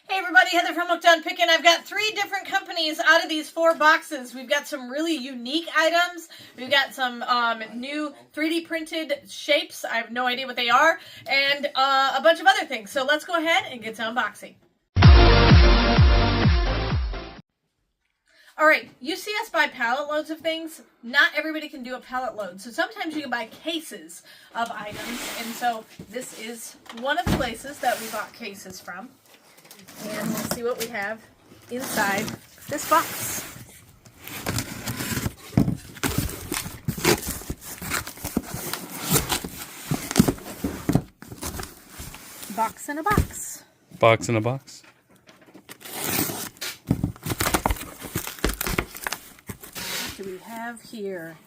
Hey everybody, Heather from Hooked on Pickin. I've got 3 different companies out of these 4 boxes. We've got some really unique items. We've got some new 3D printed shapes. I have no idea what they are. And a bunch of other things. So let's go ahead and get to unboxing. Alright, you see us buy pallet loads of things. Not everybody can do a pallet load. So sometimes you can buy cases of items. And so this is one of the places that we bought cases from. And we'll see what we have inside this box. Box in a box. Box in a box. What do we have here?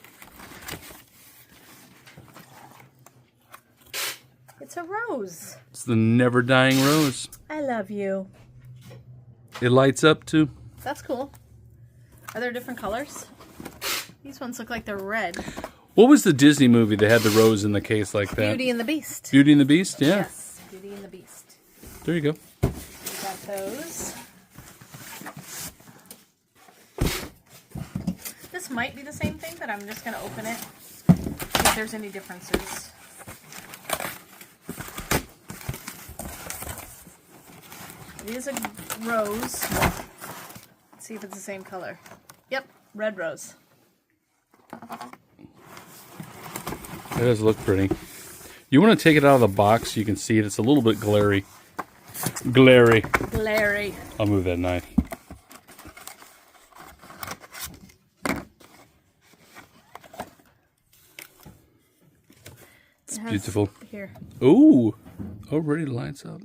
It's a rose. It's the never dying rose. I love you. It lights up too. That's cool. Are there different colors? These ones look like they're red. What was the Disney movie that had the rose in the case like that? Beauty and the Beast. Beauty and the Beast, yeah. Yes, Beauty and the Beast. There you go. We got those. This might be the same thing, but I'm just going to open it. See if there's any differences. It is a rose. Let's see if it's the same color. Yep, red rose. It does look pretty. You want to take it out of the box so you can see it. It's a little bit glary. Glary. Glary. I'll move that knife. It's beautiful. Here. Ooh. Already lights up.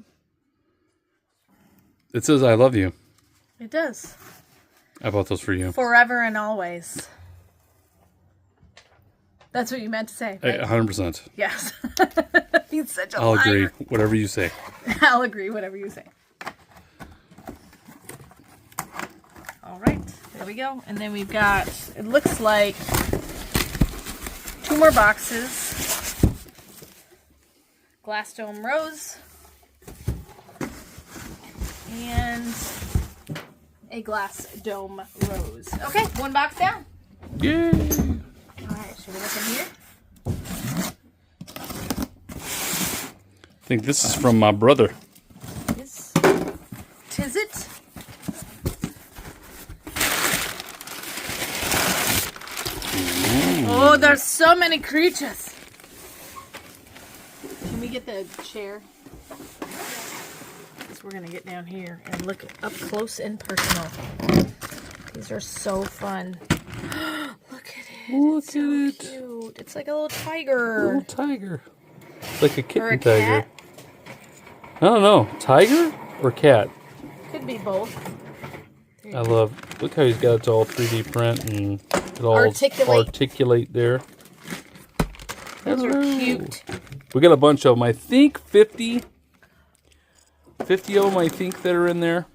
It says I love you. It does. I bought those for you. Forever and always. That's what you meant to say, right? 100%. Yes. He's such a I'll liar. agree. Whatever you say. I'll agree, whatever you say. All right, there we go. And then we've got, it looks like 2 more boxes. Glass dome rose. And a glass dome rose. Okay, 1 box down. Yay! Alright, should we look in here? I think this is from my brother. Tis it? Oh, there's so many creatures. Can we get the chair? We're going to get down here and look up close and personal. These are so fun. Look at it. Look it's so at it. Cute. It's like a little tiger. Little tiger. It's like a kitten or a tiger. cat. I don't know. Tiger or cat? Could be both. I love. Look how he's got it all 3D print and it all articulate there. Those are cute. We got a bunch of them. I think 50 of them, I think, that are in there.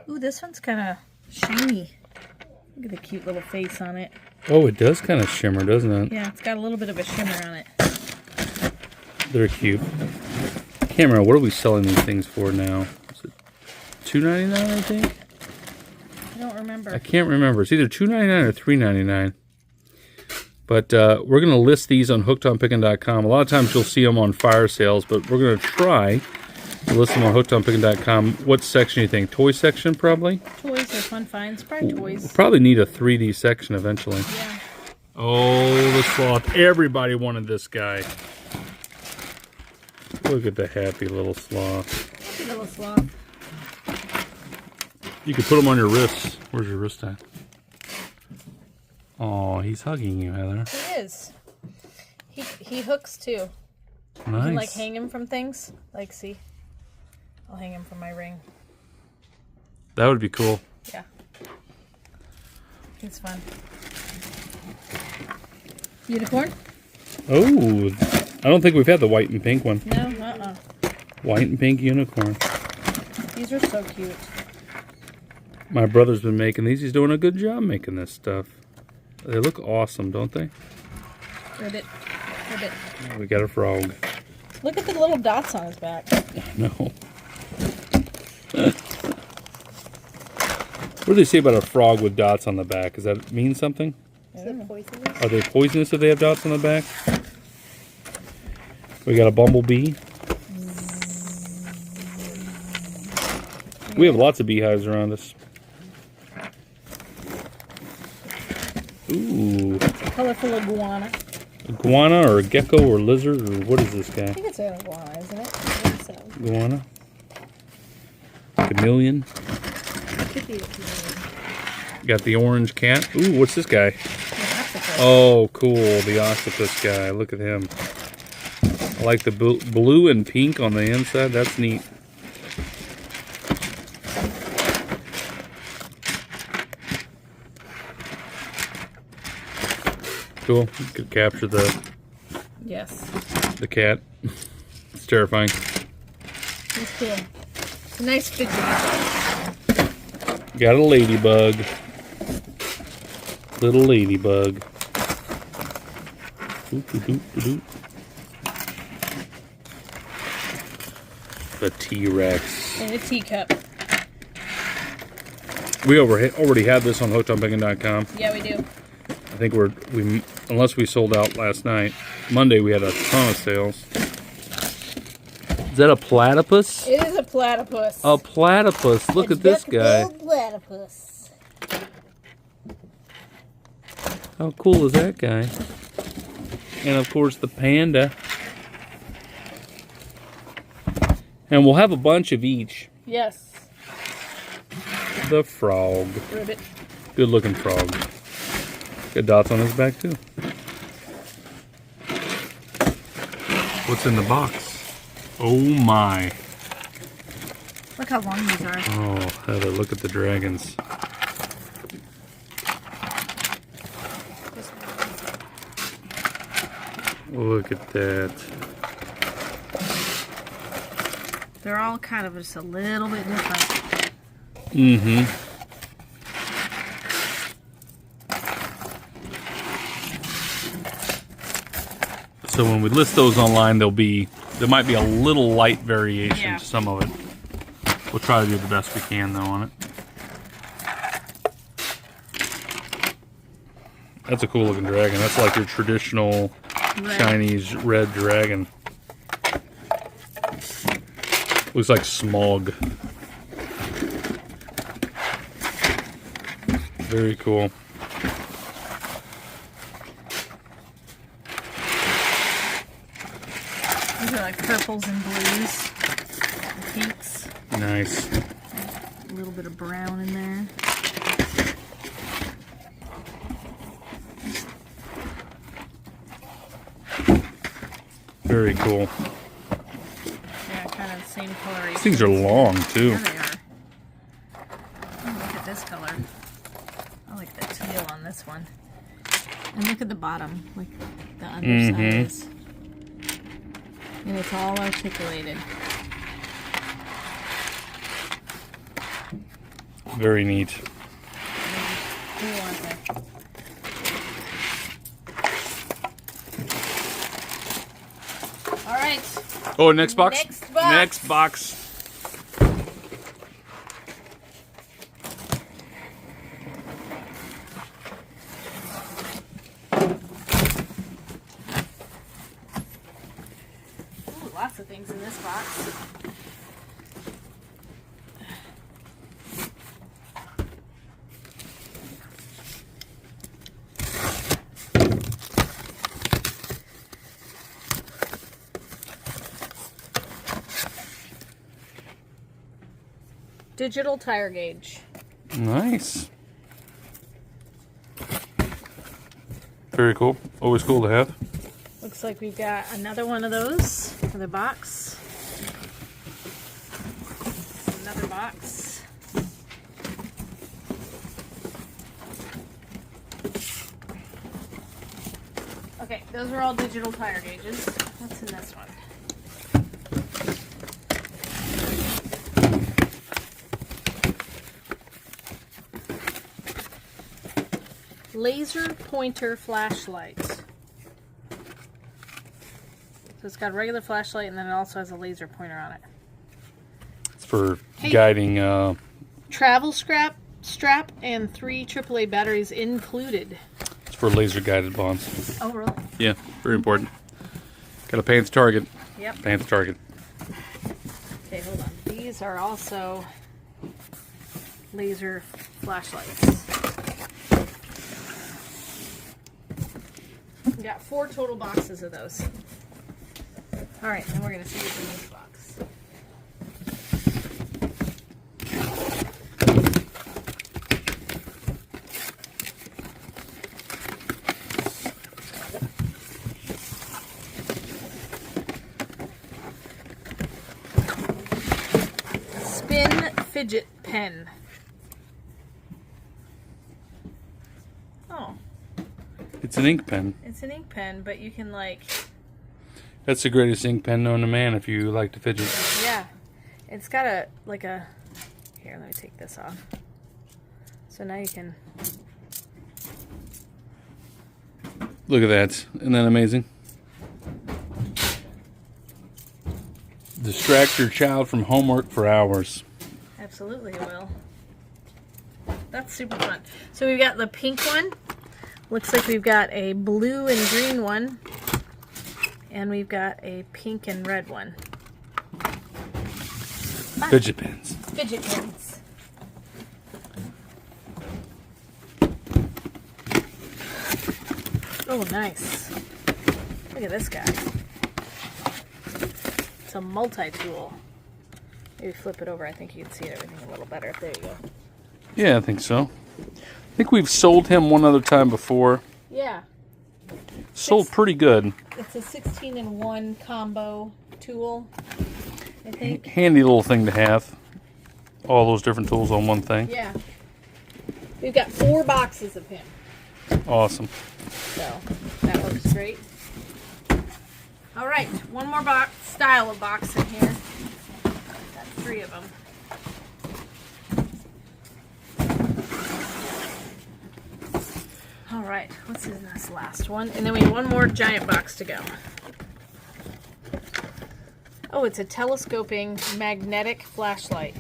Ooh, this one's kind of shiny. Look at the cute little face on it. Oh, it does kind of shimmer, doesn't it? Yeah, it's got a little bit of a shimmer on it. They're cute. I can't remember. What are we selling these things for now? Is it $2.99, I think? I don't remember. I can't remember. It's either $2.99 or $3.99. But we're going to list these on hookedonpickin.com. A lot of times you'll see them on fire sales, but we're going to try to list them on hookedonpickin.com. What section do you think? Toy section, probably? Toys are fun finds. Probably toys. We'll probably need a 3D section eventually. Yeah. Oh, the sloth. Everybody wanted this guy. Look at the happy little sloth. Happy little sloth. You could put him on your wrists. Where's your wrist at? Oh, he's hugging you, Heather. He is. He hooks too. Nice. You can like hang him from things. Like, see? I'll hang him from my ring. That would be cool. Yeah. It's fun. Unicorn? Oh, I don't think we've had the white and pink one. No, White and pink unicorn. These are so cute. My brother's been making these. He's doing a good job making this stuff. They look awesome, don't they? Ribbit. Ribbit. Oh, we got a frog. Look at the little dots on his back. No. What do they say about a frog with dots on the back? Does that mean something? Is it poisonous? Are they poisonous if they have dots on the back? We got a bumblebee. We have lots of beehives around us. Ooh. Colorful iguana. Iguana or a gecko or lizard or what is this I guy? think it's an iguana, isn't it? I think so. Iguana. Chameleon. Could be a chameleon. Got the orange cat. Ooh, what's this guy? An octopus. Oh, cool. The octopus guy. Look at him. I like the blue and pink on the inside. That's neat. Cool. You could capture the Yes. cat. It's terrifying. It's cool. It's a nice fidget. Got a ladybug. Little ladybug. Doop. The T-Rex. And a teacup. We already have this on hookedonpickin.com. Yeah, we do. I think we unless we sold out last night. Monday we had a ton of sales. Is that a platypus? It is a platypus. A platypus. Look at this guy. Platypus. How cool is that guy? And of course the panda. And we'll have a bunch of each. Yes. The frog. Ribbit. Good looking frog. Got dots on his back too. What's in the box? Oh my. Look how long these are. Oh, Heather, look at the dragons. Look at that. They're all kind of just a little bit different. Mm-hmm. So when we list those online, there might be a little light variation to some of it. We'll try to do the best we can though on it. That's a cool looking dragon. That's like your traditional Chinese red dragon. Looks like smog. Very cool. These are like purples and blues. And pinks. Nice. A little bit of brown in there. Very cool. Yeah, kind of the same coloration. These things are long too. Yeah, they are. Oh, look at this color. I like the teal on this one. And look at the bottom, like the underside is. And it's all articulated. Very neat. Who wants it? All right. Oh, next box? Next box. Next box. Ooh, lots of things in this box. Digital tire gauge. Nice. Very cool. Always cool to have. Looks like we've got another one of those for the box. Another box. Okay, those are all digital tire gauges. What's in this one? laser pointer flashlight. So it's got a regular flashlight and then it also has a laser pointer on it. It's for guiding. Travel strap and 3 AAA batteries included. It's for laser guided bonds. Oh, really? Yeah, very important. Got a pants target. Yep. Pants target. Okay, hold on. These are also laser flashlights. We got 4 total boxes of those. All right, then we're going to see what's in this box. Spin fidget pen. Oh. It's an ink pen. It's an ink pen, but you can like... That's the greatest ink pen known to man if you like to fidget. Yeah. It's got a, like a... Here, let me take this off. So now you can... Look at that. Isn't that amazing? Distract your child from homework for hours. Absolutely it will. That's super fun. So we've got the pink one. Looks like we've got a blue and green one. And we've got a pink and red one. Fidget pens. Fidget pins. Oh, nice. Look at this guy. It's a multi-tool. Maybe flip it over. I think you can see everything a little better. There you go. Yeah, I think so. I think we've sold him one other time before. Yeah. Sold pretty good. It's a 16-in-1 combo tool, I think. Handy little thing to have. All those different tools on one thing. Yeah. We've got 4 boxes of him. Awesome. So, that works great. All right, one more style of box in here. Got 3 of them. All right, what's in this last one? And then we have one more giant box to go. Oh, it's a telescoping magnetic flashlight.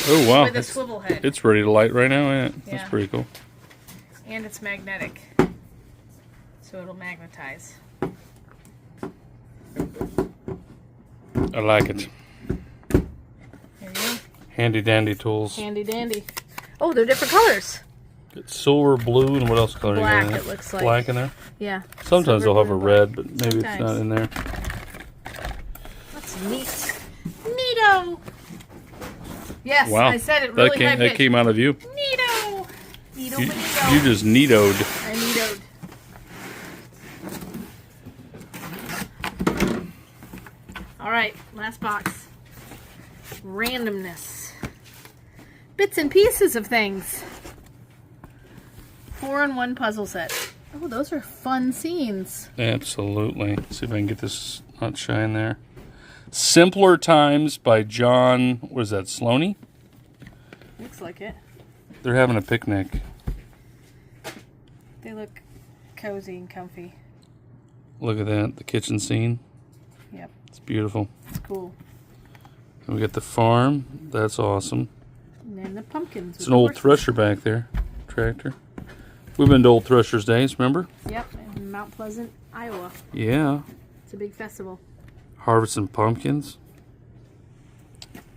Oh, wow. With a swivel head. It's ready to light right now, ain't it? Yeah. That's pretty cool. And it's magnetic. So it'll magnetize. I like it. There you go. Handy dandy tools. Handy dandy. Oh, they're different colors. It's silver, blue, and what else color Black, you got in it looks like. Black in there? Yeah. Sometimes Silver, they'll have a blue, red, but maybe it's Sometimes. not in there. That's neat. Neato. Yes, Wow. I said it really high that pitched. came out of you. Neato. Neato, You, bonito. you just neatoed. I neatoed. All right, last box. Randomness. Bits and pieces of things. 4-in-1 puzzle set. Oh, those are fun scenes. Absolutely. See if I can get this not shine there. Simpler Times by John, what is that, Sloaney? Looks like it. They're having a picnic. They look cozy and comfy. Look at that, the kitchen scene. Yep, It's beautiful. it's cool. And we got the farm. That's awesome. And then the pumpkins. It's an old thresher back there. Tractor. We've been to Old Thresher's Days, remember? Yep, in Mount Pleasant, Iowa. Yeah. It's a big festival. Harvesting pumpkins.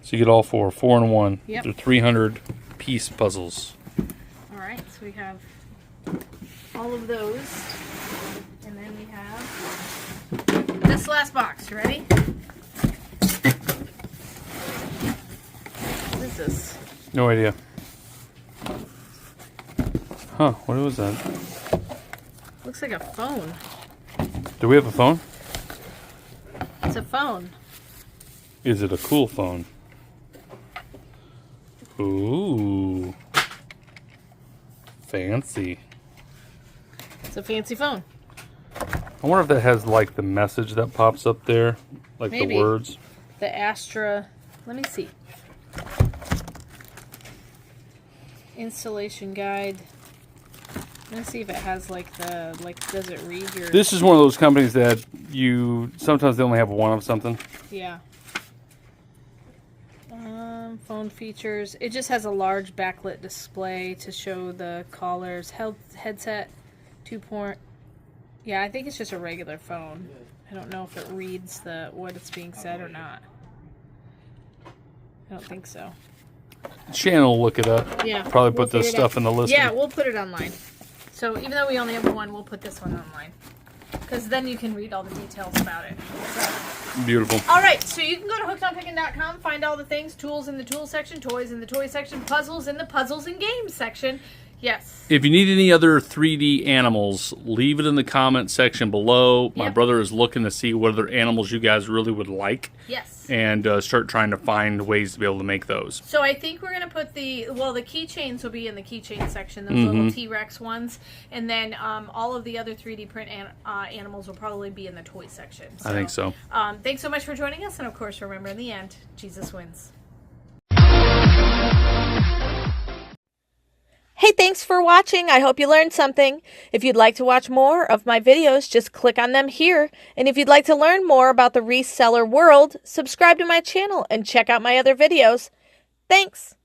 So you get all 4-in-1. Yep. They're 300-piece puzzles. All right, so we have all of those. And then we have this last box. You ready? What is this? No idea. Huh, what was that? Looks like a phone. Do we have a phone? It's a phone. Is it a cool phone? Ooh. Fancy. It's a fancy phone. I wonder if that has like the message that pops up there. Like Maybe. the words. The Astra. Let me see. Installation guide. Let's see if it has like does it read your... This is one of those companies that sometimes they only have one of something. Yeah. Phone features. It just has a large backlit display to show the callers. Headset, 2-port. Yeah, I think it's just a regular phone. I don't know if it reads what it's being said or not. I don't think so. Shannon will look it up. Yeah. Probably put this stuff in the listing. Yeah, we'll put it online. So even though we only have one, we'll put this one online. Because then you can read all the details about it. So. Beautiful. All right, so you can go to hookedonpickin.com, find all the things, tools in the tools section, toys in the toy section, puzzles in the puzzles and games section. Yes. If you need any other 3D animals, leave it in the comment section below. My brother is looking to see what other animals you guys really would like. Yes. And start trying to find ways to be able to make those. So I think we're going to put the keychains will be in the keychain section, those little T-Rex ones. And then all of the other 3D print animals will probably be in the toy section. So, I think so. Thanks so much for joining us. And of course, remember in the end, Jesus wins. Hey, thanks for watching. I hope you learned something. If you'd like to watch more of my videos, just click on them here. And if you'd like to learn more about the reseller world, subscribe to my channel and check out my other videos. Thanks.